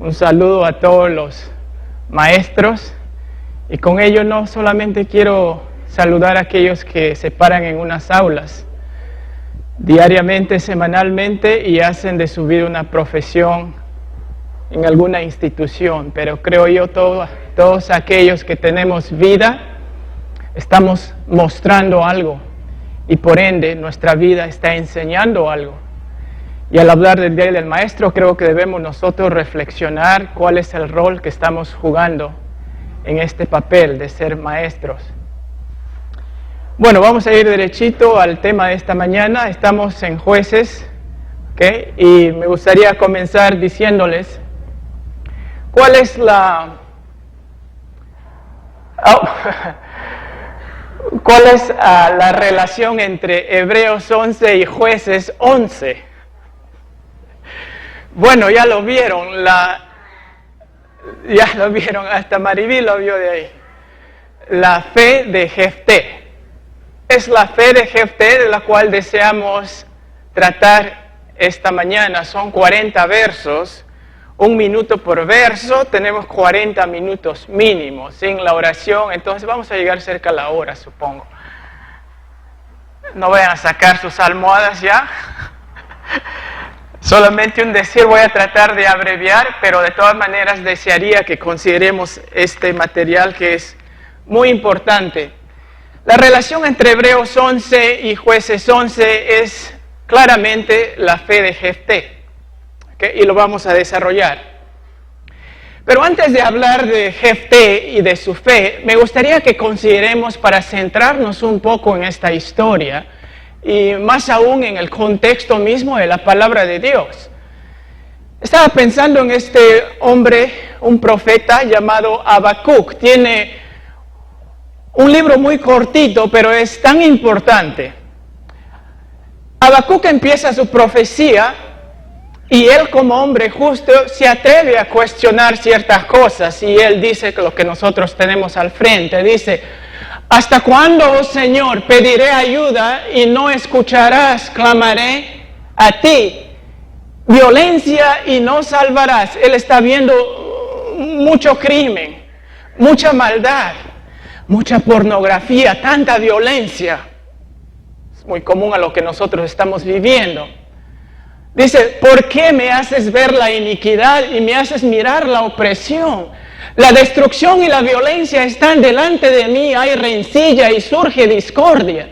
Un saludo a todos los maestros, y con ello no solamente quiero saludar a aquellos que se paran en unas aulas diariamente, semanalmente, y hacen de su vida una profesión en alguna institución, pero creo yo todos aquellos que tenemos vida estamos mostrando algo, y por ende nuestra vida está enseñando algo. Y al hablar del Día del Maestro, creo que debemos nosotros reflexionar cuál es el rol que estamos jugando en este papel de ser maestros. Bueno, vamos a ir derechito al tema de esta mañana. Estamos en Jueces, ¿okay? Y me gustaría comenzar diciéndoles cuál es la relación entre Hebreos 11 y Jueces 11. Bueno, ya lo vieron, hasta Maribí lo vio de ahí. La fe de Jefté. Es la fe de Jefté de la cual deseamos tratar esta mañana. Son 40 versos, 1 minuto por verso, tenemos 40 minutos mínimo, sin la oración, entonces vamos a llegar cerca a la hora, supongo. No vayan a sacar sus almohadas ya. Solamente un decir, voy a tratar de abreviar, pero de todas maneras desearía que consideremos este material que es muy importante. La relación entre Hebreos 11 y Jueces 11 es claramente la fe de Jefté, ¿okay? Y lo vamos a desarrollar. Pero antes de hablar de Jefté y de su fe, me gustaría que consideremos, para centrarnos un poco en esta historia, y más aún en el contexto mismo de la palabra de Dios. Estaba pensando en este hombre, un profeta llamado Habacuc. Tiene un libro muy cortito, pero es tan importante. Habacuc empieza su profecía y él, como hombre justo, se atreve a cuestionar ciertas cosas, y él dice que lo que nosotros tenemos al frente, dice: ¿hasta cuándo, oh Señor, pediré ayuda y no escucharás? Clamaré a ti, violencia y no salvarás. Él está viendo mucho crimen, mucha maldad, mucha pornografía, tanta violencia. Es muy común a lo que nosotros estamos viviendo. Dice: ¿por qué me haces ver la iniquidad y me haces mirar la opresión? La destrucción y la violencia están delante de mí, hay rencilla y surge discordia.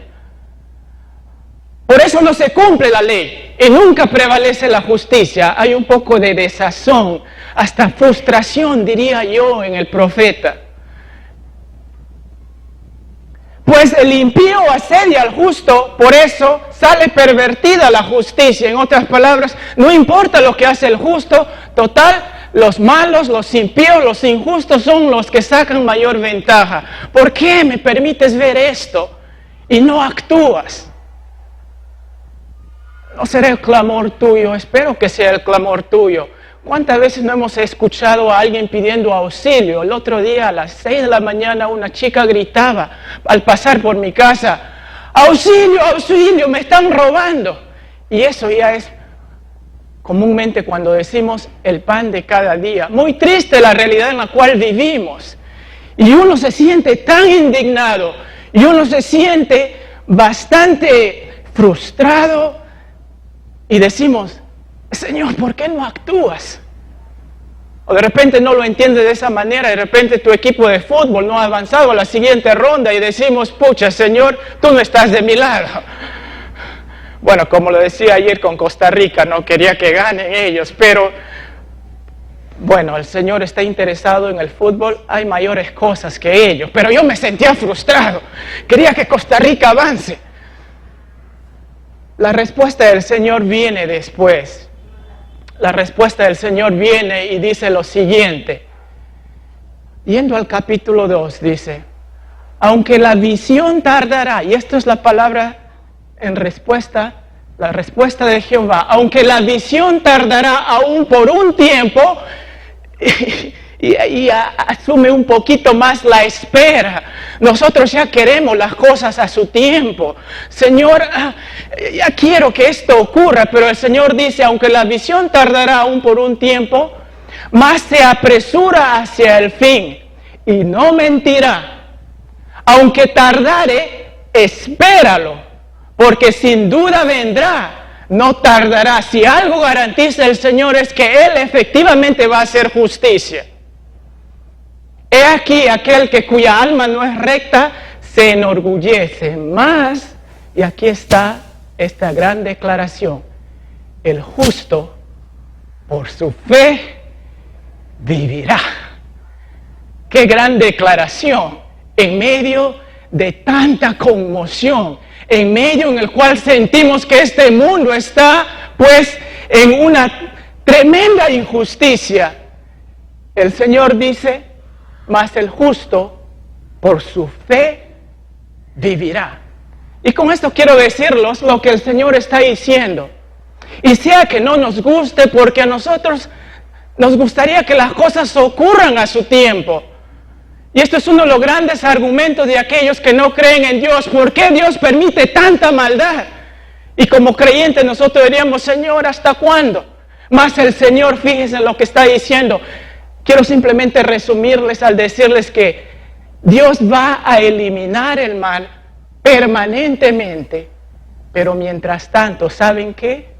Por eso no se cumple la ley y nunca prevalece la justicia. Hay un poco de desazón, hasta frustración, diría yo, en el profeta. Pues el impío asedia al justo, por eso sale pervertida la justicia. En otras palabras, no importa lo que hace el justo, total, los malos, los impíos, los injustos son los que sacan mayor ventaja. ¿Por qué me permites ver esto y no actúas? ¿No será el clamor tuyo? Espero que sea el clamor tuyo. ¿Cuántas veces no hemos escuchado a alguien pidiendo auxilio? El otro día a las 6 de la mañana una chica gritaba al pasar por mi casa: ¡auxilio, auxilio, me están robando! Y eso ya es comúnmente cuando decimos el pan de cada día. Muy triste la realidad en la cual vivimos. Y uno se siente tan indignado, y uno se siente bastante frustrado, y decimos: Señor, ¿por qué no actúas? O de repente no lo entiendes de esa manera, de repente tu equipo de fútbol no ha avanzado a la siguiente ronda y decimos: pucha, Señor, tú no estás de mi lado. Bueno, como lo decía ayer con Costa Rica, no quería que ganen ellos, pero bueno, el Señor está interesado en el fútbol, hay mayores cosas que ellos, pero yo me sentía frustrado, quería que Costa Rica avance. La respuesta del Señor viene después. La respuesta del Señor viene y dice lo siguiente. Yendo al capítulo 2, dice: aunque la visión tardará, y esto es la palabra en respuesta, la respuesta de Jehová, aunque la visión tardará aún por un tiempo, y asume un poquito más la espera. Nosotros ya queremos las cosas a su tiempo. Señor, ya quiero que esto ocurra, pero el Señor dice: aunque la visión tardará aún por un tiempo, mas se apresura hacia el fin y no mentirá. Aunque tardare, espéralo, porque sin duda vendrá, no tardará. Si algo garantiza el Señor es que Él efectivamente va a hacer justicia. He aquí aquel que cuya alma no es recta se enorgullece más, y aquí está esta gran declaración: el justo por su fe vivirá. Qué gran declaración en medio de tanta conmoción, en medio en el cual sentimos que este mundo está pues en una tremenda injusticia. El Señor dice: mas el justo por su fe vivirá. Y con esto quiero decirles lo que el Señor está diciendo. Y sea que no nos guste, porque a nosotros nos gustaría que las cosas ocurran a su tiempo. Y esto es uno de los grandes argumentos de aquellos que no creen en Dios. ¿Por qué Dios permite tanta maldad? Y como creyentes nosotros diríamos: Señor, ¿hasta cuándo? Mas el Señor, fíjense en lo que está diciendo. Quiero simplemente resumirles al decirles que Dios va a eliminar el mal permanentemente. Pero mientras tanto, ¿saben qué?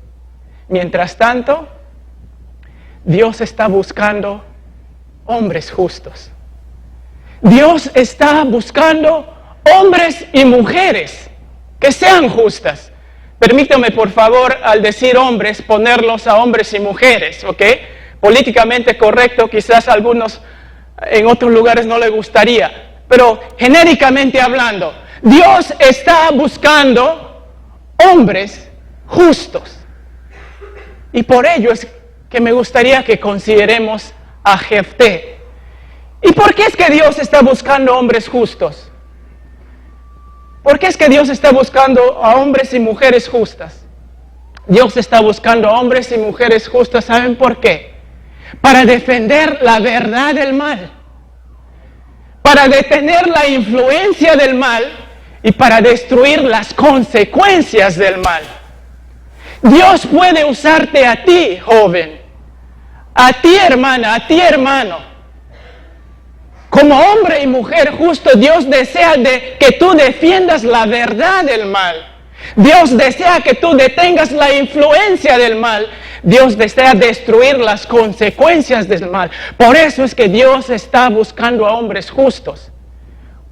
Mientras tanto, Dios está buscando hombres justos. Dios está buscando hombres y mujeres que sean justas. Permítame, por favor, al decir hombres, ponerlos a hombres y mujeres, ¿ok? Políticamente correcto, quizás a algunos en otros lugares no les gustaría, pero genéricamente hablando, Dios está buscando hombres justos. Y por ello es que me gustaría que consideremos a Jefté. ¿Y por qué es que Dios está buscando hombres justos? ¿Por qué es que Dios está buscando a hombres y mujeres justas? Dios está buscando a hombres y mujeres justas, ¿saben por qué? Para defender la verdad del mal, para detener la influencia del mal y para destruir las consecuencias del mal. Dios puede usarte a ti, joven, a ti, hermana, a ti, hermano. Como hombre y mujer justo, Dios desea que tú defiendas la verdad del mal. Dios desea que tú detengas la influencia del mal. Dios desea destruir las consecuencias del mal. Por eso es que Dios está buscando a hombres justos.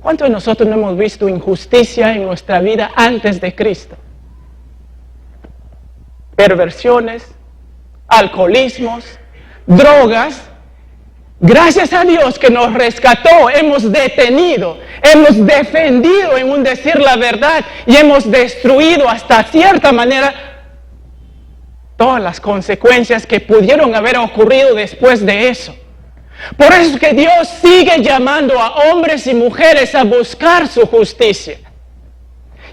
¿Cuántos de nosotros no hemos visto injusticia en nuestra vida antes de Cristo? Perversiones, alcoholismos, drogas. Gracias a Dios que nos rescató, hemos detenido, hemos defendido en un decir la verdad y hemos destruido hasta cierta manera todas las consecuencias que pudieron haber ocurrido después de eso. Por eso es que Dios sigue llamando a hombres y mujeres a buscar su justicia.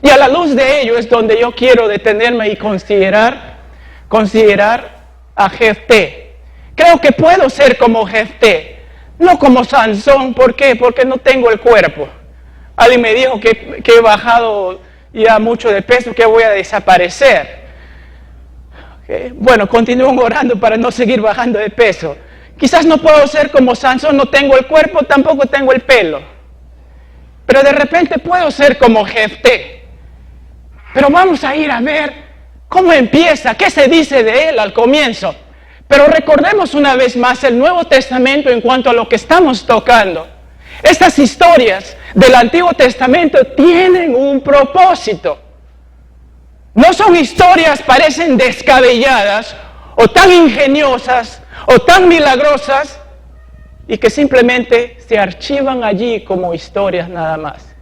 Y a la luz de ello es donde yo quiero detenerme y considerar a Jefté. Creo que puedo ser como Jefté, no como Sansón. ¿Por qué? Porque no tengo el cuerpo. Alguien me dijo que he bajado ya mucho de peso, que voy a desaparecer. ¿Okay? Bueno, continúo orando para no seguir bajando de peso. Quizás no puedo ser como Sansón, no tengo el cuerpo, tampoco tengo el pelo. Pero de repente puedo ser como Jefté. Pero vamos a ir a ver cómo empieza, qué se dice de él al comienzo. Pero recordemos una vez más el Nuevo Testamento en cuanto a lo que estamos tocando. Estas historias del Antiguo Testamento tienen un propósito. No son historias, parecen descabelladas, o tan ingeniosas, o tan milagrosas, y que simplemente se archivan allí como historias nada más.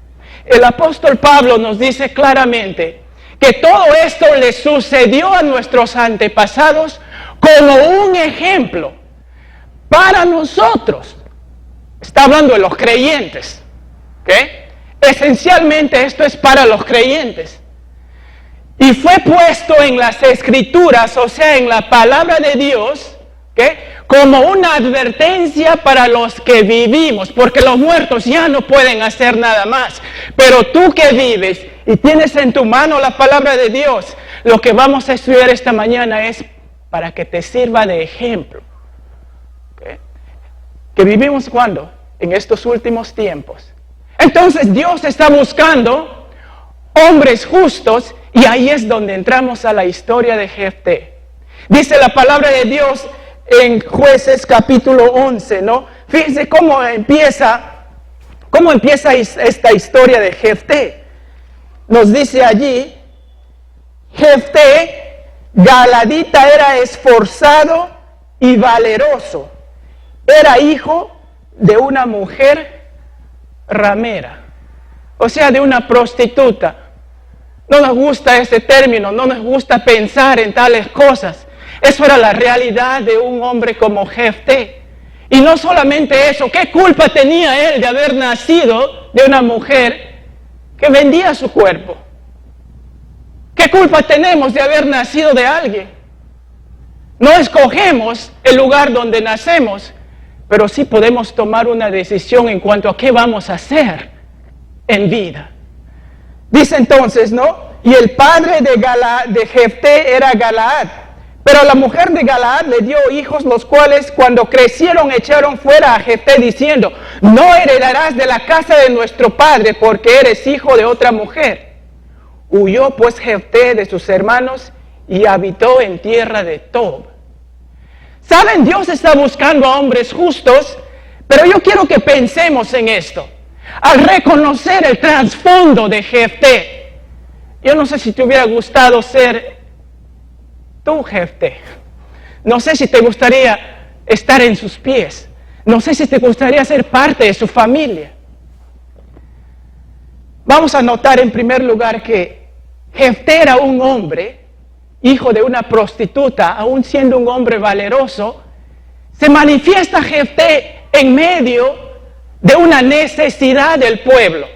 El apóstol Pablo nos dice claramente que todo esto le sucedió a nuestros antepasados como un ejemplo para nosotros. Está hablando de los creyentes, ¿ok? Esencialmente esto es para los creyentes. Y fue puesto en las Escrituras, o sea, en la palabra de Dios, ¿ok?, como una advertencia para los que vivimos, porque los muertos ya no pueden hacer nada más. Pero tú que vives y tienes en tu mano la palabra de Dios, lo que vamos a estudiar esta mañana es para que te sirva de ejemplo. ¿Ok? que vivimos ¿cuándo? En estos últimos tiempos. Entonces Dios está buscando hombres justos y ahí es donde entramos a la historia de Jefté. Dice la palabra de Dios en Jueces capítulo 11, ¿no? Fíjense cómo empieza esta historia de Jefté. Nos dice allí, Jefté, galadita, era esforzado y valeroso. Era hijo de una mujer ramera, o sea, de una prostituta. No nos gusta ese término, no nos gusta pensar en tales cosas. Eso era la realidad de un hombre como Jefté. Y no solamente eso, ¿qué culpa tenía él de haber nacido de una mujer que vendía su cuerpo? ¿Qué culpa tenemos de haber nacido de alguien? No escogemos el lugar donde nacemos, pero sí podemos tomar una decisión en cuanto a qué vamos a hacer en vida. Dice entonces, ¿no? Y el padre de Jefté era Galaad. Pero la mujer de Galaad le dio hijos, los cuales cuando crecieron echaron fuera a Jefté diciendo, no heredarás de la casa de nuestro padre porque eres hijo de otra mujer. Huyó pues Jefté de sus hermanos y habitó en tierra de Tob. ¿Saben? Dios está buscando a hombres justos, pero yo quiero que pensemos en esto. Al reconocer el trasfondo de Jefté, yo no sé si te hubiera gustado ser tú, Jefté. No sé si te gustaría estar en sus pies. No sé si te gustaría ser parte de su familia. Vamos a notar en primer lugar que Jefté era un hombre, hijo de una prostituta, aún siendo un hombre valeroso. Se manifiesta Jefté en medio de una necesidad del pueblo.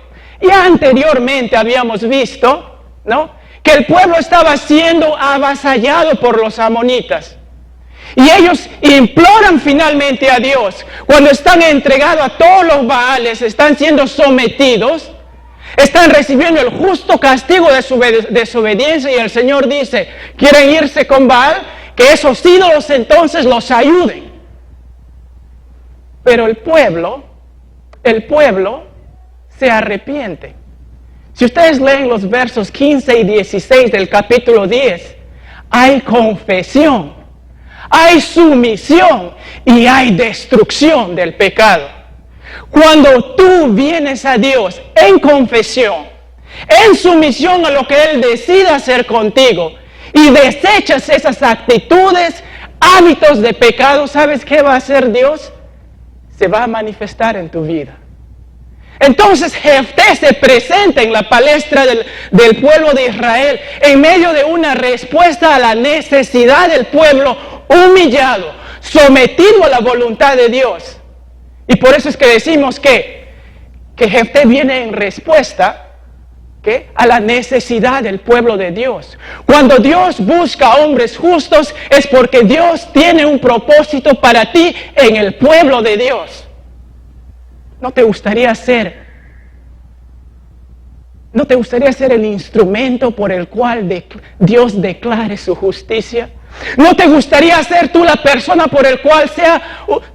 Ya anteriormente habíamos visto, ¿no?, que el pueblo estaba siendo avasallado por los amonitas. Y ellos imploran finalmente a Dios. Cuando están entregados a todos los baales, están siendo sometidos, están recibiendo el justo castigo de su desobediencia, y el Señor dice, ¿quieren irse con Baal? Que esos ídolos entonces los ayuden. Pero el pueblo se arrepiente. Si ustedes leen los versos 15 y 16 del capítulo 10, hay confesión, hay sumisión y hay destrucción del pecado. Cuando tú vienes a Dios en confesión, en sumisión a lo que Él decida hacer contigo, y desechas esas actitudes, hábitos de pecado, ¿sabes qué va a hacer Dios? Se va a manifestar en tu vida. Entonces Jefté se presenta en la palestra del pueblo de Israel en medio de una respuesta a la necesidad del pueblo humillado, sometido a la voluntad de Dios. Y por eso es que decimos que Jefté viene en respuesta a la necesidad del pueblo de Dios. Cuando Dios busca hombres justos es porque Dios tiene un propósito para ti en el pueblo de Dios. ¿No te gustaría ser el instrumento por el cual Dios declare su justicia? ¿No te gustaría ser tú la persona por el cual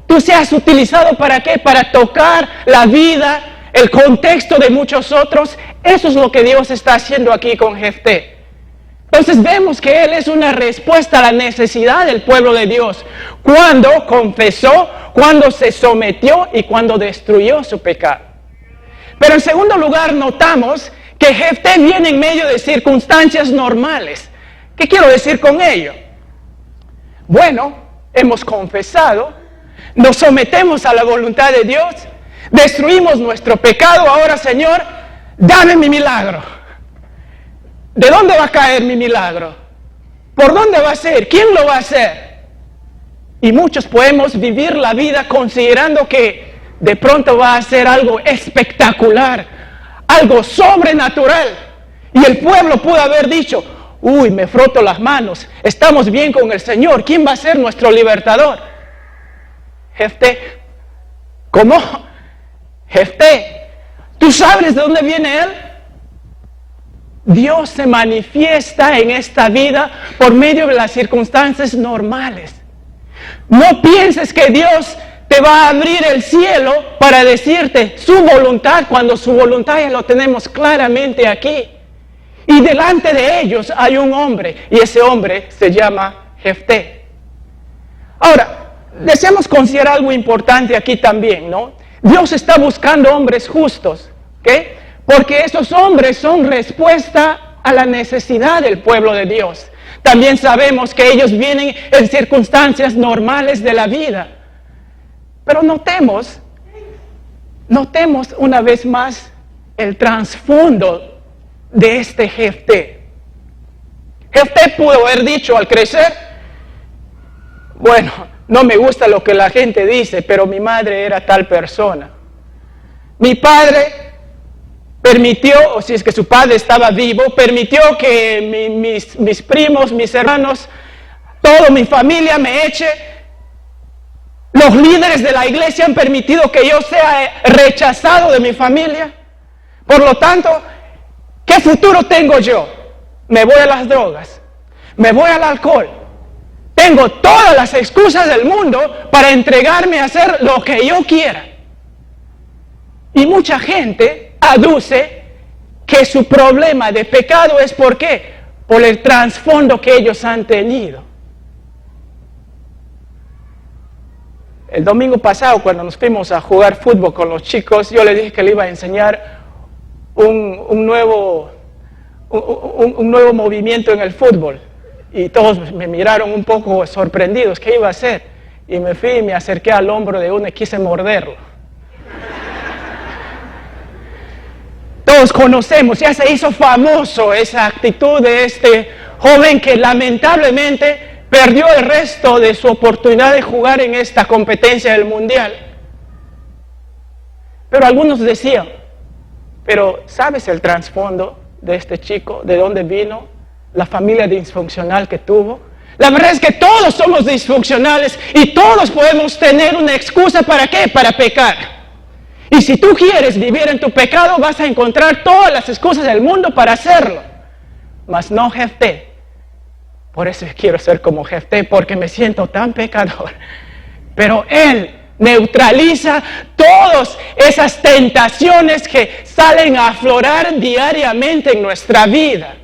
tú seas utilizado para qué? Para tocar la vida, el contexto de muchos otros. Eso es lo que Dios está haciendo aquí con Jefté. Entonces vemos que él es una respuesta a la necesidad del pueblo de Dios, cuando confesó, cuando se sometió y cuando destruyó su pecado. Pero en segundo lugar notamos que Jefté viene en medio de circunstancias normales. ¿Qué quiero decir con ello? Bueno, hemos confesado, nos sometemos a la voluntad de Dios, destruimos nuestro pecado. Ahora, Señor, dame mi milagro. ¿De dónde va a caer mi milagro? ¿Por dónde va a ser? ¿Quién lo va a hacer? Y muchos podemos vivir la vida considerando que de pronto va a ser algo espectacular, algo sobrenatural. Y el pueblo pudo haber dicho, uy, me froto las manos, estamos bien con el Señor, ¿quién va a ser nuestro libertador? Jefté, ¿cómo? Jefté, ¿tú sabes de dónde viene él? Dios se manifiesta en esta vida por medio de las circunstancias normales. No pienses que Dios te va a abrir el cielo para decirte su voluntad, cuando su voluntad ya lo tenemos claramente aquí. Y delante de ellos hay un hombre, y ese hombre se llama Jefté. Ahora, deseamos considerar algo importante aquí también, ¿no? Dios está buscando hombres justos, ¿ok? Porque esos hombres son respuesta a la necesidad del pueblo de Dios. También sabemos que ellos vienen en circunstancias normales de la vida. Pero notemos una vez más el trasfondo de este Jefté. Jefté pudo haber dicho al crecer, bueno, no me gusta lo que la gente dice, pero mi madre era tal persona. Mi padre permitió, o si es que su padre estaba vivo, permitió que mis primos, mis hermanos, toda mi familia me eche. Los líderes de la iglesia han permitido que yo sea rechazado de mi familia. Por lo tanto, ¿qué futuro tengo yo? Me voy a las drogas, me voy al alcohol. Tengo todas las excusas del mundo para entregarme a hacer lo que yo quiera. Y mucha gente aduce que su problema de pecado es ¿por qué? Por el trasfondo que ellos han tenido. El domingo pasado, cuando nos fuimos a jugar fútbol con los chicos, yo les dije que le iba a enseñar un nuevo movimiento en el fútbol. Y todos me miraron un poco sorprendidos, ¿qué iba a hacer? Y me fui y me acerqué al hombro de uno y quise morderlo. Todos conocemos, ya se hizo famoso esa actitud de este joven que lamentablemente perdió el resto de su oportunidad de jugar en esta competencia del mundial. Pero algunos decían, pero ¿sabes el trasfondo de este chico? ¿De dónde vino? La familia disfuncional que tuvo. La verdad es que todos somos disfuncionales y todos podemos tener una excusa ¿para qué? Para pecar. Y si tú quieres vivir en tu pecado, vas a encontrar todas las excusas del mundo para hacerlo. Mas no Jefté. Por eso quiero ser como Jefté, porque me siento tan pecador. Pero él neutraliza todas esas tentaciones que salen a aflorar diariamente en nuestra vida.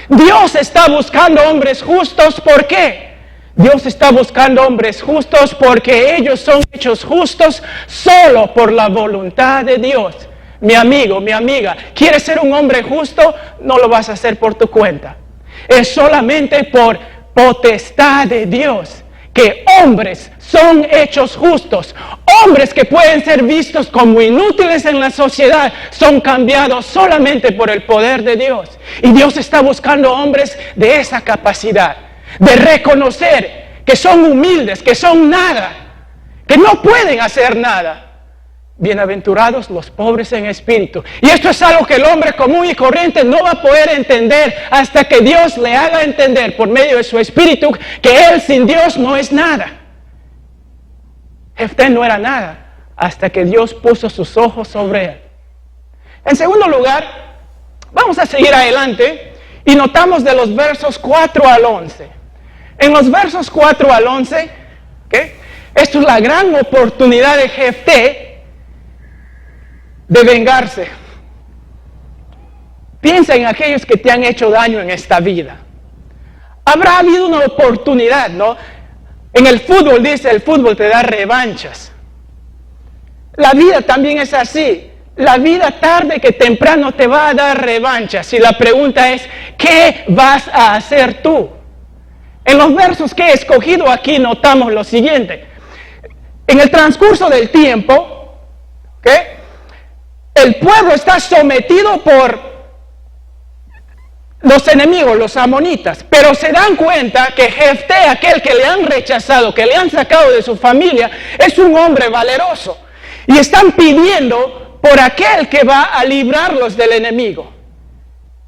Dios está buscando hombres justos, ¿por qué? Dios está buscando hombres justos porque ellos son hechos justos solo por la voluntad de Dios. Mi amigo, mi amiga, ¿quieres ser un hombre justo? No lo vas a hacer por tu cuenta. Es solamente por potestad de Dios que hombres son hechos justos. Hombres que pueden ser vistos como inútiles en la sociedad son cambiados solamente por el poder de Dios. Y Dios está buscando hombres de esa capacidad, de reconocer que son humildes, que son nada, que no pueden hacer nada. Bienaventurados los pobres en espíritu. Y esto es algo que el hombre común y corriente no va a poder entender hasta que Dios le haga entender por medio de su espíritu que él sin Dios no es nada. Jefté no era nada hasta que Dios puso sus ojos sobre él. En segundo lugar, vamos a seguir adelante y notamos de los versos 4 al 11. En los versos 4 al 11, esto es la gran oportunidad de Jefté de vengarse. Piensa en aquellos que te han hecho daño en esta vida. Habrá habido una oportunidad, ¿no? En el fútbol dice, el fútbol te da revanchas. La vida también es así. La vida tarde que temprano te va a dar revanchas. Y la pregunta es, ¿qué vas a hacer tú? En los versos que he escogido aquí notamos lo siguiente. En el transcurso del tiempo, el pueblo está sometido por los enemigos, los amonitas, pero se dan cuenta que Jefté, aquel que le han rechazado, que le han sacado de su familia, es un hombre valeroso. Y están pidiendo por aquel que va a librarlos del enemigo.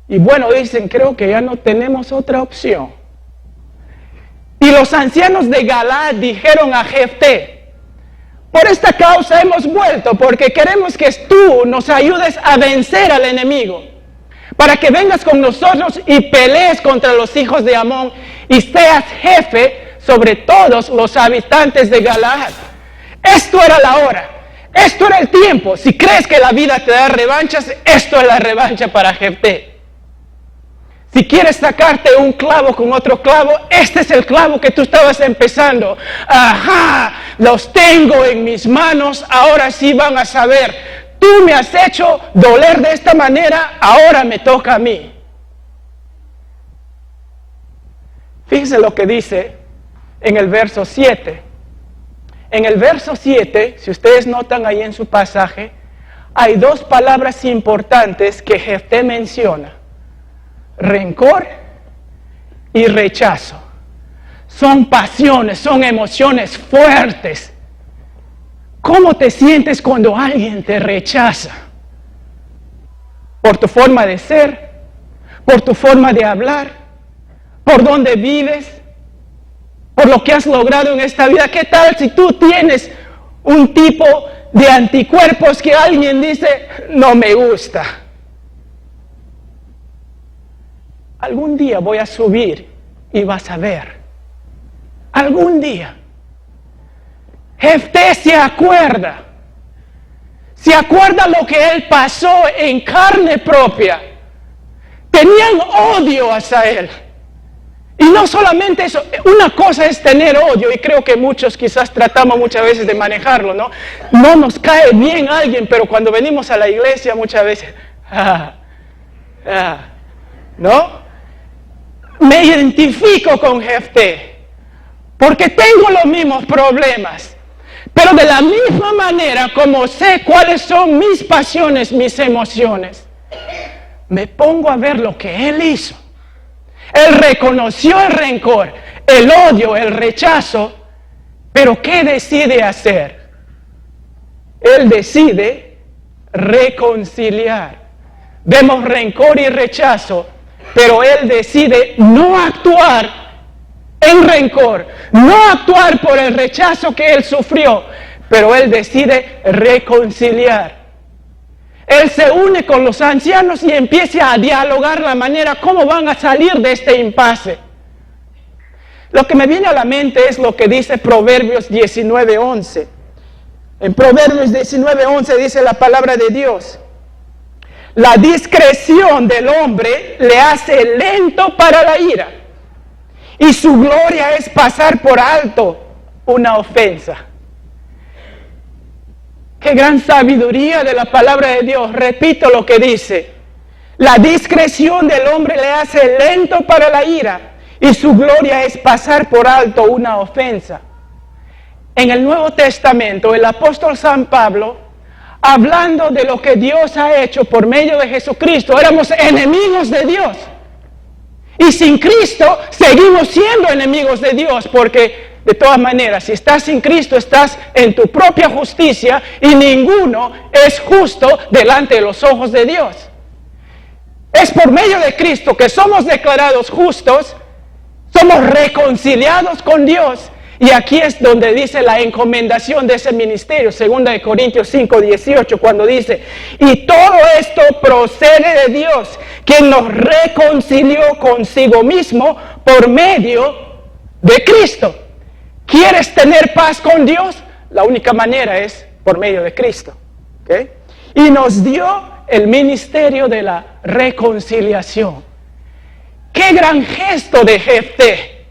Y bueno, dicen, creo que ya no tenemos otra opción. Y los ancianos de Galaad dijeron a Jefté, por esta causa hemos vuelto, porque queremos que tú nos ayudes a vencer al enemigo, para que vengas con nosotros y pelees contra los hijos de Amón y seas jefe sobre todos los habitantes de Galaad. Esto era la hora. Esto era el tiempo. Si crees que la vida te da revanchas, esto es la revancha para Jefté. Si quieres sacarte un clavo con otro clavo, este es el clavo que tú estabas empezando. Ajá, los tengo en mis manos, ahora sí van a saber. Tú me has hecho doler de esta manera, ahora me toca a mí. Fíjense lo que dice en el verso 7. En el verso 7, si ustedes notan ahí en su pasaje, hay dos palabras importantes que Jefté menciona: rencor y rechazo. Son pasiones, son emociones fuertes. ¿Cómo te sientes cuando alguien te rechaza? Por tu forma de ser, por tu forma de hablar, por dónde vives, por lo que has logrado en esta vida. ¿Qué tal si tú tienes un tipo de anticuerpos que alguien dice, no me gusta? Algún día voy a subir y vas a ver. Algún día. Jefté se acuerda lo que él pasó en carne propia. Tenían odio hacia él. Y no solamente eso, una cosa es tener odio, y creo que muchos quizás tratamos muchas veces de manejarlo, ¿no? No nos cae bien alguien, pero cuando venimos a la iglesia muchas veces, ¿no? Me identifico con Jefté, porque tengo los mismos problemas, pero de la misma manera como sé cuáles son mis pasiones, mis emociones, me pongo a ver lo que él hizo. Él reconoció el rencor, el odio, el rechazo, pero ¿qué decide hacer? Él decide reconciliar. Vemos rencor y rechazo, pero él decide no actuar en rencor, no actuar por el rechazo que él sufrió, pero él decide reconciliar. Él se une con los ancianos y empieza a dialogar la manera como van a salir de este impasse. Lo que me viene a la mente es lo que dice Proverbios 19:11. En Proverbios 19:11 dice la palabra de Dios: la discreción del hombre le hace lento para la ira, y su gloria es pasar por alto una ofensa. Qué gran sabiduría de la palabra de Dios. Repito lo que dice: la discreción del hombre le hace lento para la ira, y su gloria es pasar por alto una ofensa. En el Nuevo Testamento, el apóstol San Pablo, hablando de lo que Dios ha hecho por medio de Jesucristo, éramos enemigos de Dios. Y sin Cristo seguimos siendo enemigos de Dios, porque de todas maneras, si estás sin Cristo, estás en tu propia justicia y ninguno es justo delante de los ojos de Dios. Es por medio de Cristo que somos declarados justos, somos reconciliados con Dios. Y aquí es donde dice la encomendación de ese ministerio, 2 Corintios 5:18, cuando dice: y todo esto procede de Dios, quien nos reconcilió consigo mismo por medio de Cristo. ¿Quieres tener paz con Dios? La única manera es por medio de Cristo. ¿Okay? Y nos dio el ministerio de la reconciliación. ¡Qué gran gesto de Jefté!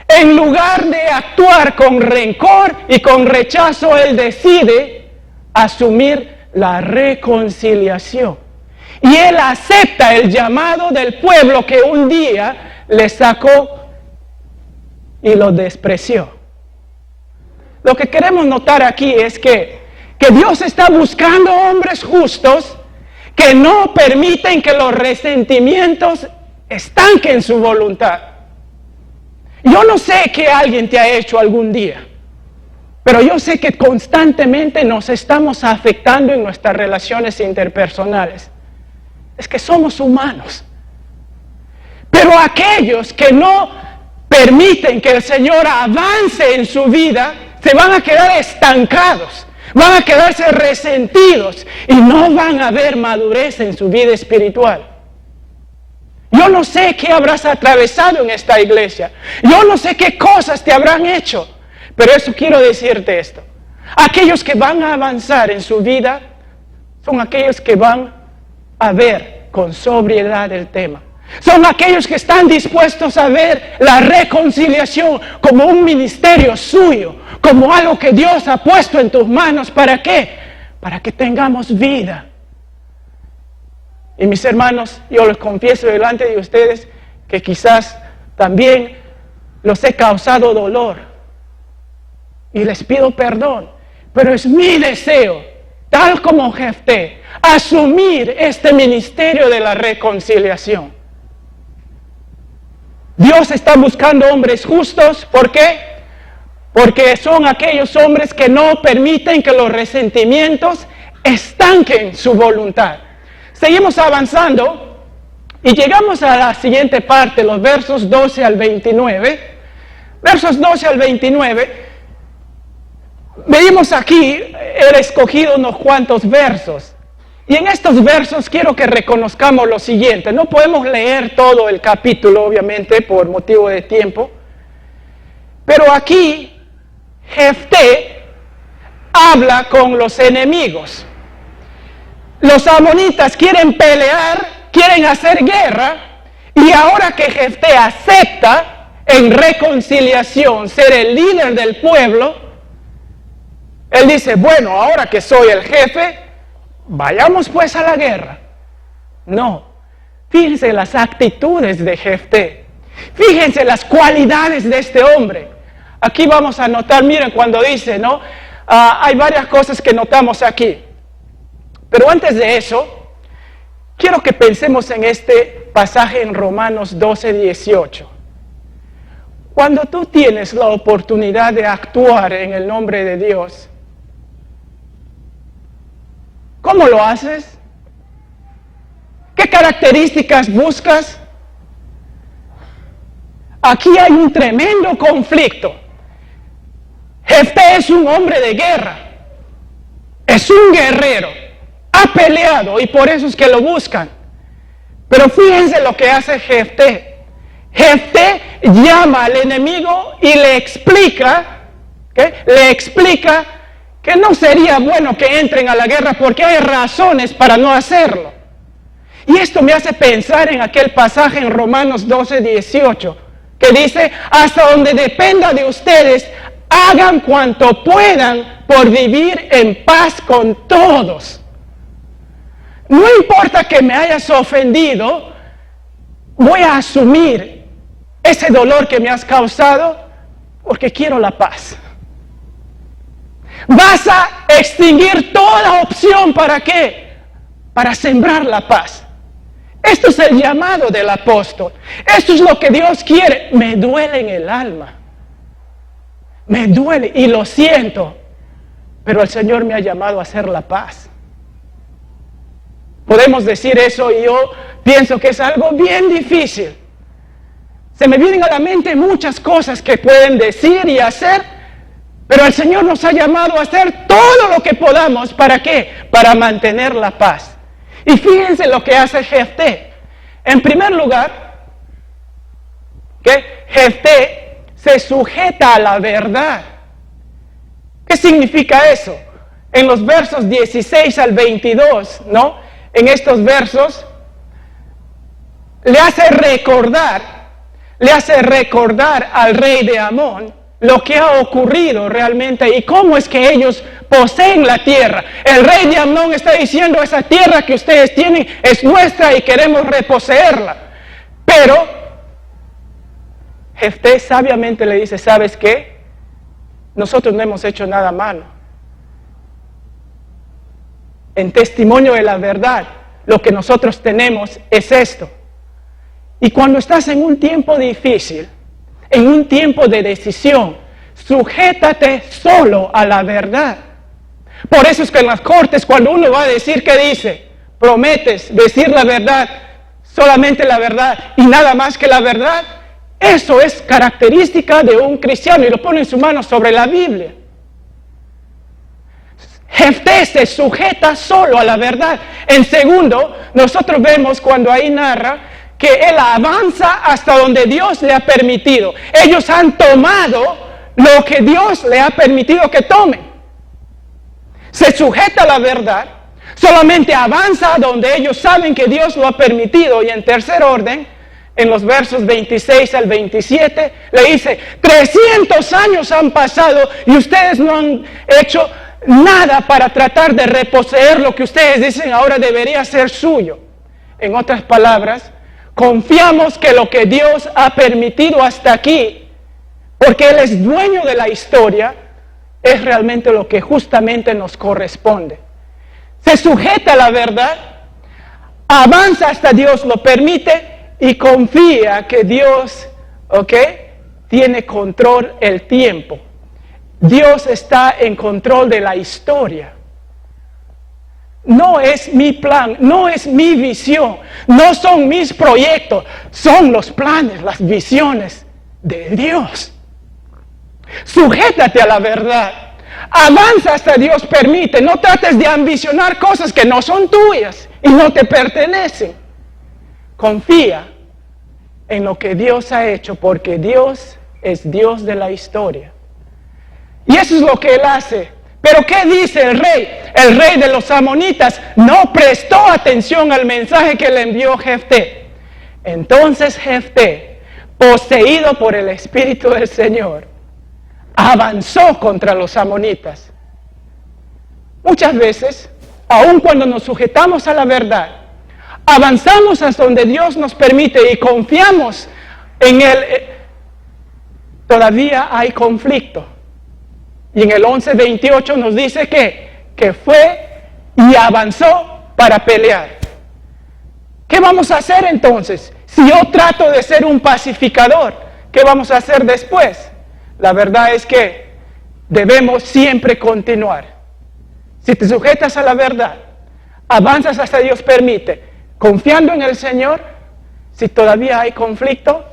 En lugar de actuar con rencor y con rechazo, él decide asumir la reconciliación. Y él acepta el llamado del pueblo que un día le sacó y lo despreció. Lo que queremos notar aquí es que Dios está buscando hombres justos que no permiten que los resentimientos estanquen su voluntad. Yo no sé qué alguien te ha hecho algún día, pero yo sé que constantemente nos estamos afectando en nuestras relaciones interpersonales. Es que somos humanos. Pero aquellos que no permiten que el Señor avance en su vida, se van a quedar estancados, van a quedarse resentidos y no van a ver madurez en su vida espiritual. Yo no sé qué habrás atravesado en esta iglesia, yo no sé qué cosas te habrán hecho, pero eso quiero decirte esto: Aquellos que van a avanzar en su vida son aquellos que van a ver con sobriedad el tema. Son aquellos que están dispuestos a ver la reconciliación como un ministerio suyo, como algo que Dios ha puesto en tus manos. ¿Para qué? Para que tengamos vida. Y mis hermanos, yo les confieso delante de ustedes que quizás también los he causado dolor. Y les pido perdón. Pero es mi deseo, tal como Jefté, asumir este ministerio de la reconciliación. Dios está buscando hombres justos. ¿Por qué? Porque son aquellos hombres que no permiten que los resentimientos estanquen su voluntad. Seguimos avanzando y llegamos a la siguiente parte, los versos 12 al 29. Versos 12 al 29. Veíamos aquí, he escogido unos cuantos versos. Y en estos versos quiero que reconozcamos lo siguiente. No podemos leer todo el capítulo, obviamente, por motivo de tiempo. Pero aquí, Jefté habla con los enemigos. Los amonitas quieren pelear, quieren hacer guerra. Y ahora que Jefté acepta en reconciliación ser el líder del pueblo, él dice, bueno, ahora que soy el jefe, vayamos pues a la guerra. No, fíjense las actitudes de Jefté. Fíjense las cualidades de este hombre. Aquí vamos a notar, miren cuando dice, ¿no? Hay varias cosas que notamos aquí. Pero antes de eso, quiero que pensemos en este pasaje en Romanos 12:18. Cuando tú tienes la oportunidad de actuar en el nombre de Dios, ¿cómo lo haces? ¿Qué características buscas? Aquí hay un tremendo conflicto. Jefté es un hombre de guerra. Es un guerrero. Ha peleado y por eso es que lo buscan. Pero fíjense lo que hace Jefté. Jefté llama al enemigo y le explica, que no sería bueno que entren a la guerra porque hay razones para no hacerlo. Y esto me hace pensar en aquel pasaje en Romanos 12:18, que dice, hasta donde dependa de ustedes, hagan cuanto puedan por vivir en paz con todos. No importa que me hayas ofendido, voy a asumir ese dolor que me has causado porque quiero la paz. Vas a extinguir toda opción, ¿para qué? Para sembrar la paz. Esto es el llamado del apóstol. Esto es lo que Dios quiere. Me duele en el alma. Me duele y lo siento. Pero el Señor me ha llamado a hacer la paz. Podemos decir eso y yo pienso que es algo bien difícil. Se me vienen a la mente muchas cosas que pueden decir y hacer, pero el Señor nos ha llamado a hacer todo lo que podamos. ¿Para qué? Para mantener la paz. Y fíjense lo que hace Jefté. En primer lugar, que Jefté se sujeta a la verdad. ¿Qué significa eso? En los versos 16 al 22, ¿no? En estos versos, le hace recordar al rey de Amón lo que ha ocurrido realmente y cómo es que ellos poseen la tierra. El rey de Amón está diciendo, esa tierra que ustedes tienen es nuestra y queremos reposeerla. Pero Jefté sabiamente le dice, ¿sabes qué? Nosotros no hemos hecho nada malo. En testimonio de la verdad, lo que nosotros tenemos es esto. Y cuando estás en un tiempo difícil, en un tiempo de decisión, sujétate solo a la verdad. Por eso es que en las cortes, cuando uno va a decir, ¿qué dice? Prometes decir la verdad, solamente la verdad y nada más que la verdad. Eso es característica de un cristiano y lo pone en su mano sobre la Biblia. Jefté se sujeta solo a la verdad. En segundo, nosotros vemos cuando ahí narra que él avanza hasta donde Dios le ha permitido. Ellos han tomado lo que Dios le ha permitido que tomen. se sujeta a la verdad, solamente avanza a donde ellos saben que Dios lo ha permitido. Y en tercer orden, en los versos 26 al 27, le dice, 300 años han pasado y ustedes no han hecho nada para tratar de reposeer lo que ustedes dicen ahora debería ser suyo. En otras palabras, confiamos que lo que Dios ha permitido hasta aquí, porque Él es dueño de la historia, es realmente lo que justamente nos corresponde. Se sujeta a la verdad, avanza hasta Dios lo permite y confía que Dios, tiene control el tiempo. Dios está en control de la historia. No es mi plan, no es mi visión, no son mis proyectos, son los planes, las visiones de Dios. Sujétate a la verdad, avanza hasta Dios permite, no trates de ambicionar cosas que no son tuyas y no te pertenecen. Confía en lo que Dios ha hecho, porque Dios es Dios de la historia. Y eso es lo que Él hace. Pero ¿qué dice el rey? El rey de los amonitas no prestó atención al mensaje que le envió Jefté. Entonces Jefté, poseído por el Espíritu del Señor, avanzó contra los amonitas. Muchas veces, aun cuando nos sujetamos a la verdad, avanzamos hasta donde Dios nos permite y confiamos en Él, todavía hay conflicto. Y en el 11:28 nos dice que fue y avanzó para pelear. ¿Qué vamos a hacer entonces? Si yo trato de ser un pacificador, ¿qué vamos a hacer después? La verdad es que debemos siempre continuar. Si te sujetas a la verdad, avanzas hasta Dios permite, confiando en el Señor, si todavía hay conflicto,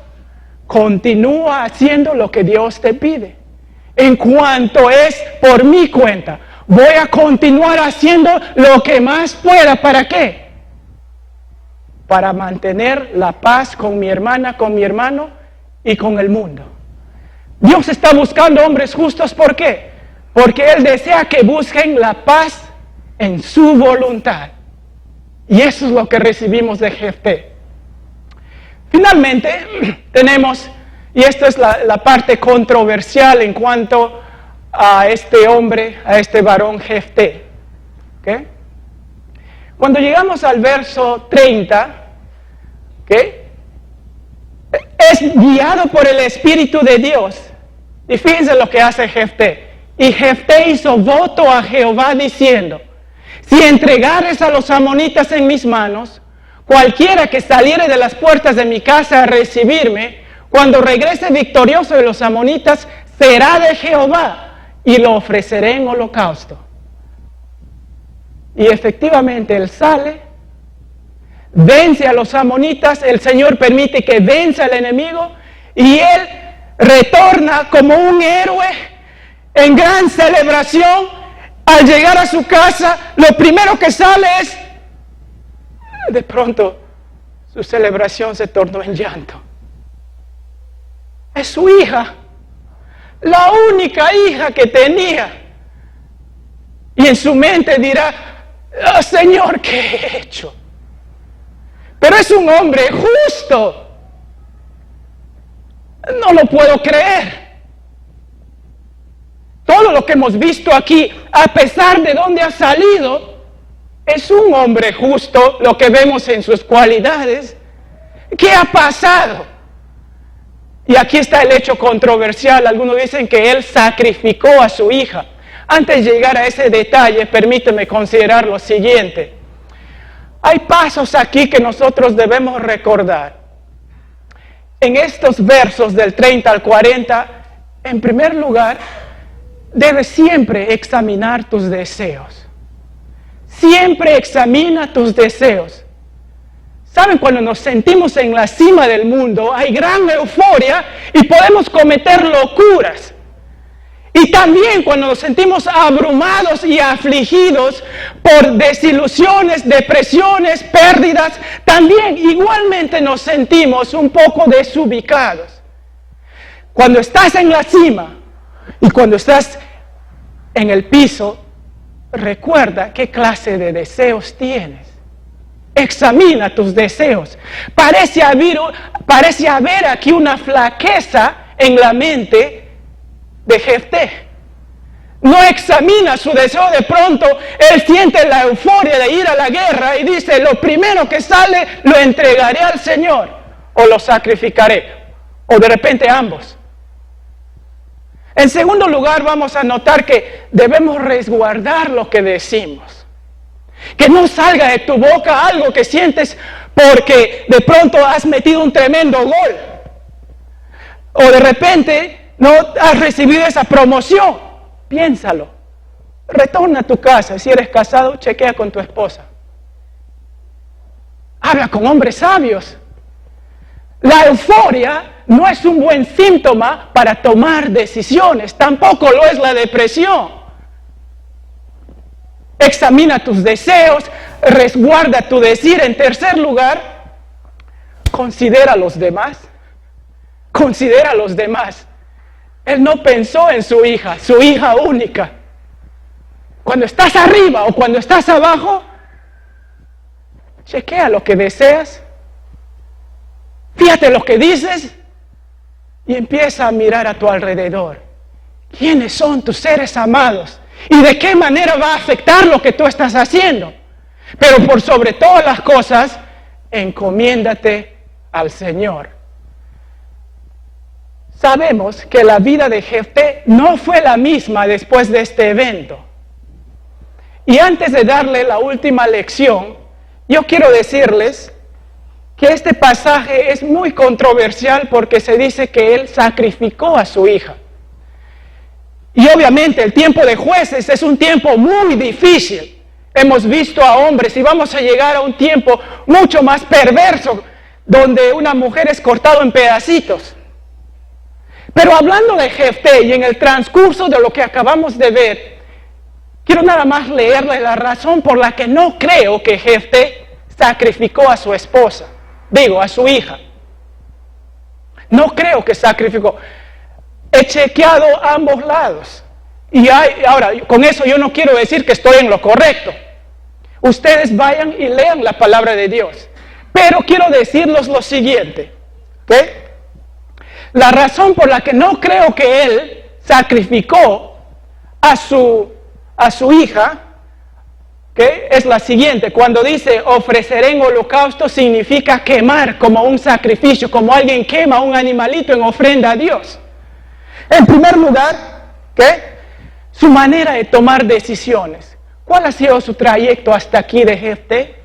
continúa haciendo lo que Dios te pide. En cuanto es por mi cuenta, voy a continuar haciendo lo que más pueda. ¿Para qué? Para mantener la paz con mi hermana, con mi hermano y con el mundo. Dios está buscando hombres justos. ¿Por qué? Porque Él desea que busquen la paz en su voluntad. Y eso es lo que recibimos de Jefté. Finalmente, tenemos, y esta es la parte controversial en cuanto a este hombre, a este varón Jefté. ¿Okay? Cuando llegamos al verso 30, es guiado por el Espíritu de Dios. Y fíjense lo que hace Jefté. Y Jefté hizo voto a Jehová diciendo, si entregares a los amonitas en mis manos, cualquiera que saliere de las puertas de mi casa a recibirme, cuando regrese victorioso de los amonitas, será de Jehová y lo ofreceré en holocausto. Y efectivamente él sale, vence a los amonitas, el Señor permite que venza al enemigo y él retorna como un héroe en gran celebración. Al llegar a su casa, lo primero que sale es, de pronto, su celebración se tornó en llanto. Es su hija, la única hija que tenía. Y en su mente dirá, oh, Señor, ¿qué he hecho? Pero es un hombre justo. No lo puedo creer. Todo lo que hemos visto aquí, a pesar de dónde ha salido, es un hombre justo, lo que vemos en sus cualidades. ¿Qué ha pasado? Y aquí está el hecho controversial. Algunos dicen que él sacrificó a su hija. Antes de llegar a ese detalle, permíteme considerar lo siguiente. Hay pasos aquí que nosotros debemos recordar. En estos versos del 30 al 40, en primer lugar, debes siempre examinar tus deseos. Siempre examina tus deseos. ¿Saben? Cuando nos sentimos en la cima del mundo, hay gran euforia y podemos cometer locuras. Y también cuando nos sentimos abrumados y afligidos por desilusiones, depresiones, pérdidas, también igualmente nos sentimos un poco desubicados. Cuando estás en la cima y cuando estás en el piso, recuerda qué clase de deseos tienes. Examina tus deseos. Parece haber aquí una flaqueza en la mente de Jefté. No examina su deseo. De pronto él siente la euforia de ir a la guerra y dice: lo primero que sale lo entregaré al Señor o lo sacrificaré, o de repente ambos. En segundo lugar, vamos a notar que debemos resguardar lo que decimos. Que no salga de tu boca algo que sientes porque de pronto has metido un tremendo gol, o de repente no has recibido esa promoción. Piénsalo. Retorna a tu casa. Si eres casado, chequea con tu esposa. Habla con hombres sabios. La euforia no es un buen síntoma para tomar decisiones. Tampoco lo es la depresión. Examina tus deseos. Resguarda tu decir. En tercer lugar, considera a los demás. Considera a los demás. Él no pensó en su hija única. Cuando estás arriba o cuando estás abajo, chequea lo que deseas, fíjate lo que dices y empieza a mirar a tu alrededor. ¿Quiénes son tus seres amados? ¿Y de qué manera va a afectar lo que tú estás haciendo? Pero por sobre todas las cosas, encomiéndate al Señor. Sabemos que la vida de Jefté no fue la misma después de este evento. Y antes de darle la última lección, yo quiero decirles que este pasaje es muy controversial porque se dice que él sacrificó a su hija. Y obviamente el tiempo de Jueces es un tiempo muy difícil. Hemos visto a hombres y vamos a llegar a un tiempo mucho más perverso, donde una mujer es cortada en pedacitos. Pero hablando de Jefté y en el transcurso de lo que acabamos de ver, quiero nada más leerle la razón por la que no creo que Jefté sacrificó a su esposa, a su hija. No creo que sacrificó. He chequeado ambos lados. Y ahora, con eso yo no quiero decir que estoy en lo correcto. Ustedes vayan y lean la palabra de Dios. Pero quiero decirles lo siguiente, ¿ok? La razón por la que no creo que él sacrificó a su hija, ¿okay?, es la siguiente. Cuando dice ofreceré en holocausto, significa quemar como un sacrificio, como alguien quema un animalito en ofrenda a Dios. En primer lugar, ¿okay?, su manera de tomar decisiones. ¿Cuál ha sido su trayecto hasta aquí de Jefté?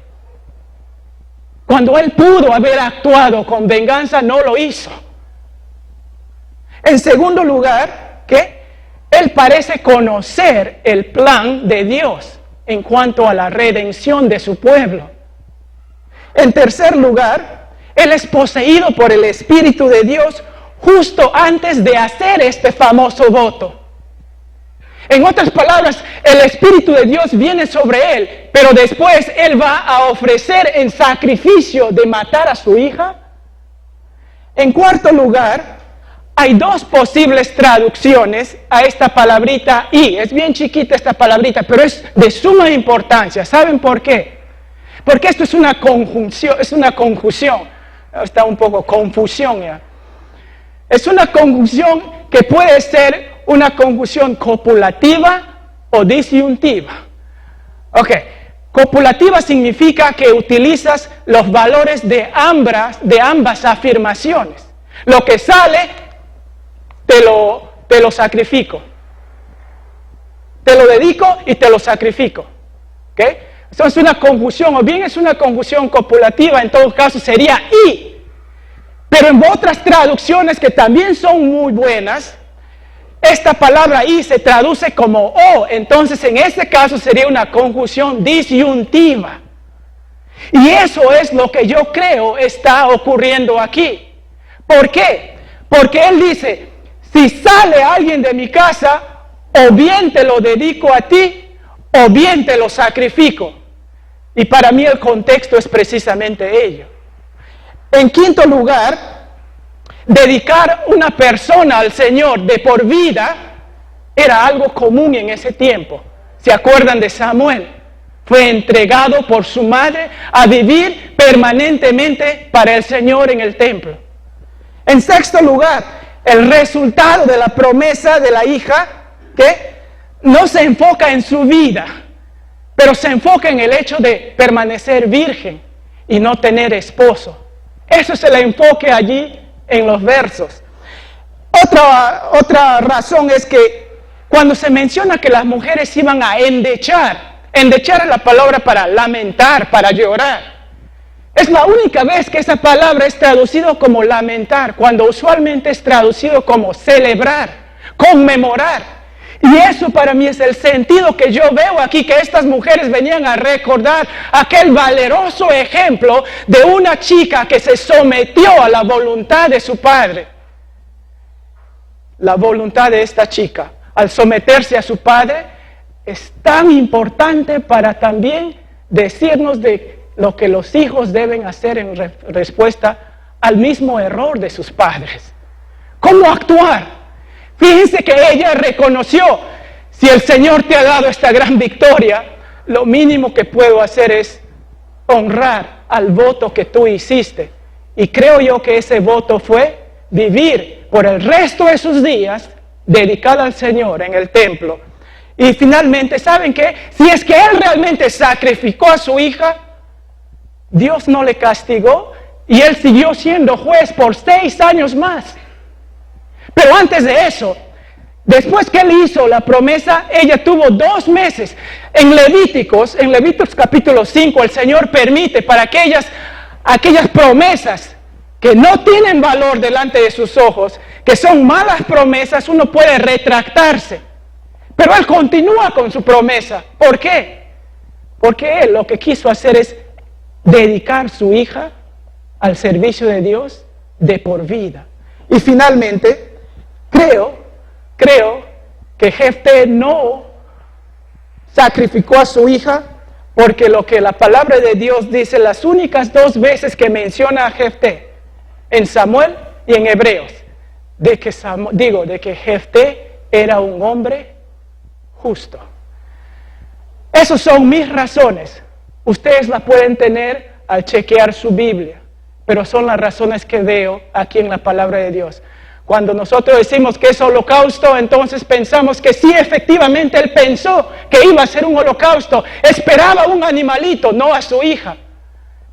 Cuando él pudo haber actuado con venganza, no lo hizo. En segundo lugar, ¿qué? Él parece conocer el plan de Dios en cuanto a la redención de su pueblo. En tercer lugar, él es poseído por el Espíritu de Dios justo antes de hacer este famoso voto. En otras palabras, el Espíritu de Dios viene sobre él, pero después él va a ofrecer en sacrificio de matar a su hija. En cuarto lugar, hay dos posibles traducciones a esta palabrita y. Es bien chiquita esta palabrita, pero es de suma importancia. ¿Saben por qué? Porque esto es una conjunción. Está un poco confusión ya. Es una conjunción que puede ser una conjunción copulativa o disyuntiva. Ok, copulativa significa que utilizas los valores de ambas afirmaciones. Lo que sale, te lo sacrifico. Te lo dedico y te lo sacrifico. ¿Ok? Eso es una conjunción, o bien es una conjunción copulativa, en todo caso sería y. Pero en otras traducciones que también son muy buenas, esta palabra y se traduce como o. Entonces en este caso sería una conjunción disyuntiva. Y eso es lo que yo creo está ocurriendo aquí. ¿Por qué? Porque él dice, si sale alguien de mi casa, o bien te lo dedico a ti, o bien te lo sacrifico. Y para mí el contexto es precisamente ello. En quinto lugar, dedicar una persona al Señor de por vida era algo común en ese tiempo. ¿Se acuerdan de Samuel? Fue entregado por su madre a vivir permanentemente para el Señor en el templo. En sexto lugar, el resultado de la promesa de la hija, que no se enfoca en su vida, pero se enfoca en el hecho de permanecer virgen y no tener esposo. Eso es el enfoque allí en los versos. Otra razón es que cuando se menciona que las mujeres iban a endechar es la palabra para lamentar, para llorar. Es la única vez que esa palabra es traducido como lamentar, cuando usualmente es traducido como celebrar, conmemorar. Y eso para mí es el sentido que yo veo aquí, que estas mujeres venían a recordar aquel valeroso ejemplo de una chica que se sometió a la voluntad de su padre. La voluntad de esta chica, al someterse a su padre, es tan importante para también decirnos de lo que los hijos deben hacer en respuesta al mismo error de sus padres. ¿Cómo actuar? Fíjense que ella reconoció, si el Señor te ha dado esta gran victoria, lo mínimo que puedo hacer es honrar al voto que tú hiciste. Y creo yo que ese voto fue vivir por el resto de sus días dedicada al Señor en el templo. Y finalmente, ¿saben qué? Si es que él realmente sacrificó a su hija, Dios no le castigó y él siguió siendo juez por 6 años más. Pero antes de eso, después que él hizo la promesa, ella tuvo 2 meses. En Levíticos capítulo 5, el Señor permite para aquellas promesas que no tienen valor delante de sus ojos, que son malas promesas, uno puede retractarse. Pero él continúa con su promesa. ¿Por qué? Porque él lo que quiso hacer es dedicar su hija al servicio de Dios de por vida. Y finalmente, creo que Jefté no sacrificó a su hija, porque lo que la palabra de Dios dice, las únicas 2 veces que menciona a Jefté, en Samuel y en Hebreos, de que Jefté era un hombre justo. Esas son mis razones. Ustedes las pueden tener al chequear su Biblia, pero son las razones que veo aquí en la palabra de Dios. Cuando nosotros decimos que es holocausto, entonces pensamos que sí, efectivamente él pensó que iba a ser un holocausto, esperaba un animalito, no a su hija.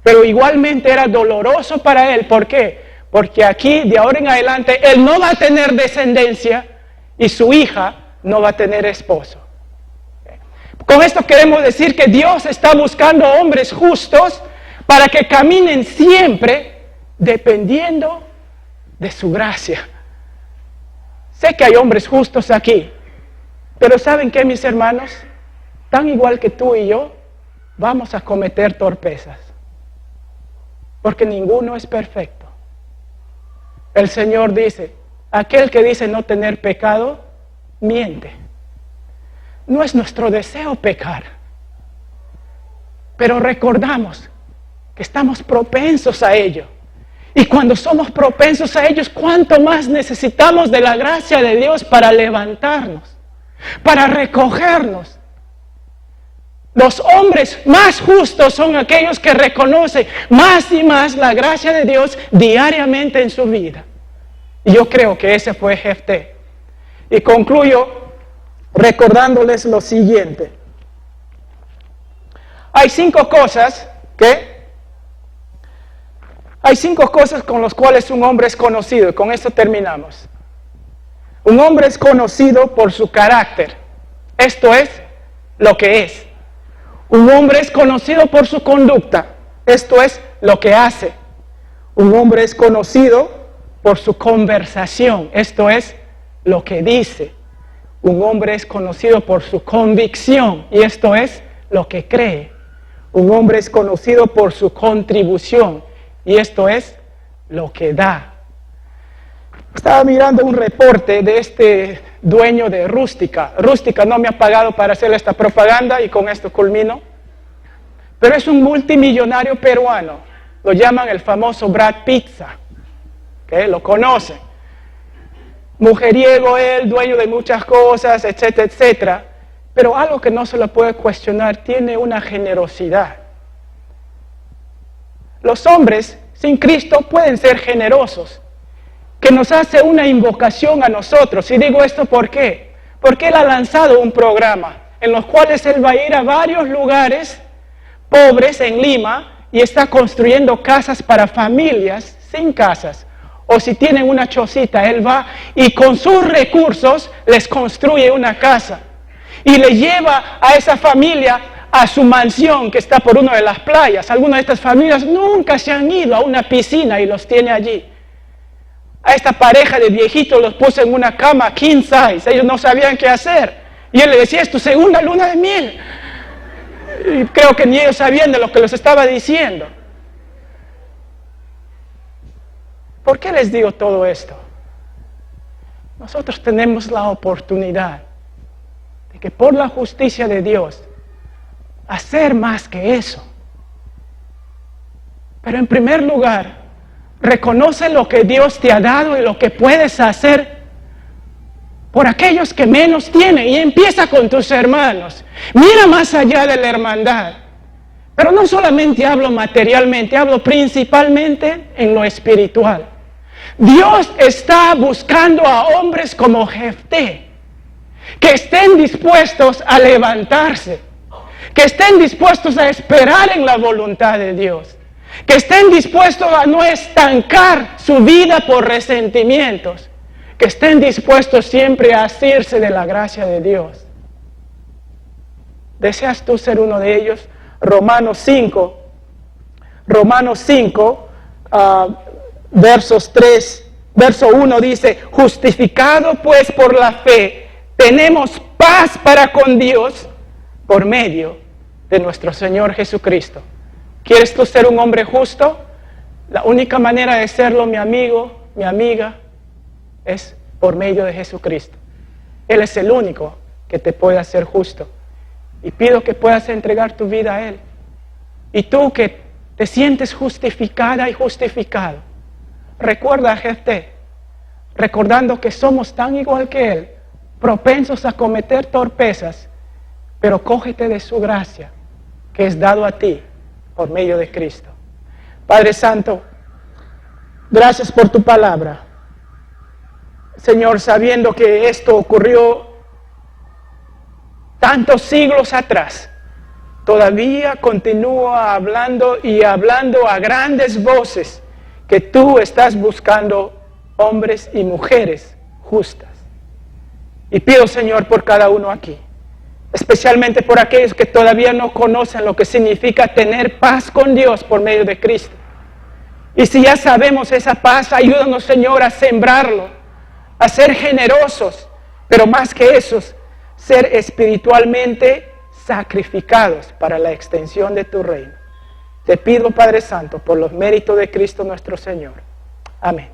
Pero igualmente era doloroso para él. ¿Por qué? Porque aquí, de ahora en adelante, él no va a tener descendencia y su hija no va a tener esposo. Con esto queremos decir que Dios está buscando hombres justos para que caminen siempre dependiendo de su gracia. Sé que hay hombres justos aquí, pero ¿saben qué, mis hermanos? Tan igual que tú y yo, vamos a cometer torpezas, porque ninguno es perfecto. El Señor dice, aquel que dice no tener pecado, miente. No es nuestro deseo pecar, pero recordamos que estamos propensos a ello. Y cuando somos propensos a ellos, ¿cuánto más necesitamos de la gracia de Dios para levantarnos, para recogernos? Los hombres más justos son aquellos que reconocen más y más la gracia de Dios diariamente en su vida. Y yo creo que ese fue Jefté. Y concluyo recordándoles lo siguiente. Hay 5 cosas con las cuales un hombre es conocido, y con esto terminamos. Un hombre es conocido por su carácter, esto es lo que es. Un hombre es conocido por su conducta, esto es lo que hace. Un hombre es conocido por su conversación, esto es lo que dice. Un hombre es conocido por su convicción, y esto es lo que cree. Un hombre es conocido por su contribución, y esto es lo que da. Estaba mirando un reporte de este dueño de Rústica. Rústica no me ha pagado para hacer esta propaganda y con esto culmino. Pero es un multimillonario peruano. Lo llaman el famoso Brad Pizza. ¿Okay? Lo conocen. Mujeriego él, dueño de muchas cosas, etcétera, etcétera. pero algo que no se lo puede cuestionar, tiene una generosidad. Los hombres sin Cristo pueden ser generosos, que nos hace una invocación a nosotros. Y digo esto ¿por qué? Porque Él ha lanzado un programa en los cuales Él va a ir a varios lugares pobres en Lima y está construyendo casas para familias sin casas. O si tienen una chocita, Él va y con sus recursos les construye una casa. Y le lleva a esa familia a su mansión que está por una de las playas. Algunas de estas familias nunca se han ido a una piscina y los tiene allí. A esta pareja de viejitos los puso en una cama king size. Ellos no sabían qué hacer. Y Él le decía, es tu segunda luna de miel. Y creo que ni ellos sabían de lo que les estaba diciendo. ¿Por qué les digo todo esto? Nosotros tenemos la oportunidad de que por la justicia de Dios, hacer más que eso. Pero en primer lugar, reconoce lo que Dios te ha dado y lo que puedes hacer por aquellos que menos tienen. Y empieza con tus hermanos. Mira más allá de la hermandad. Pero no solamente hablo materialmente, hablo principalmente en lo espiritual. Dios está buscando a hombres como Jefté, que estén dispuestos a levantarse, que estén dispuestos a esperar en la voluntad de Dios, que estén dispuestos a no estancar su vida por resentimientos, que estén dispuestos siempre a asirse de la gracia de Dios. ¿Deseas tú ser uno de ellos? Romanos 5, verso 1 dice, justificado pues por la fe, tenemos paz para con Dios por medio de nuestro Señor Jesucristo. ¿Quieres tú ser un hombre justo? La única manera de serlo, mi amigo, mi amiga, es por medio de Jesucristo. Él es el único que te puede hacer justo. Y pido que puedas entregar tu vida a Él. Y tú que te sientes justificada y justificado, recuerda a Jefté, recordando que somos tan igual que Él, propensos a cometer torpezas, pero cógete de su gracia, que es dado a ti por medio de Cristo. Padre Santo, gracias por tu palabra. Señor, sabiendo que esto ocurrió tantos siglos atrás, todavía continúa hablando y hablando a grandes voces que tú estás buscando hombres y mujeres justas. Y pido, Señor, por cada uno aquí, especialmente por aquellos que todavía no conocen lo que significa tener paz con Dios por medio de Cristo. Y si ya sabemos esa paz, ayúdanos, Señor, a sembrarlo, a ser generosos, pero más que eso, ser espiritualmente sacrificados para la extensión de tu reino. Te pido, Padre Santo, por los méritos de Cristo nuestro Señor. Amén.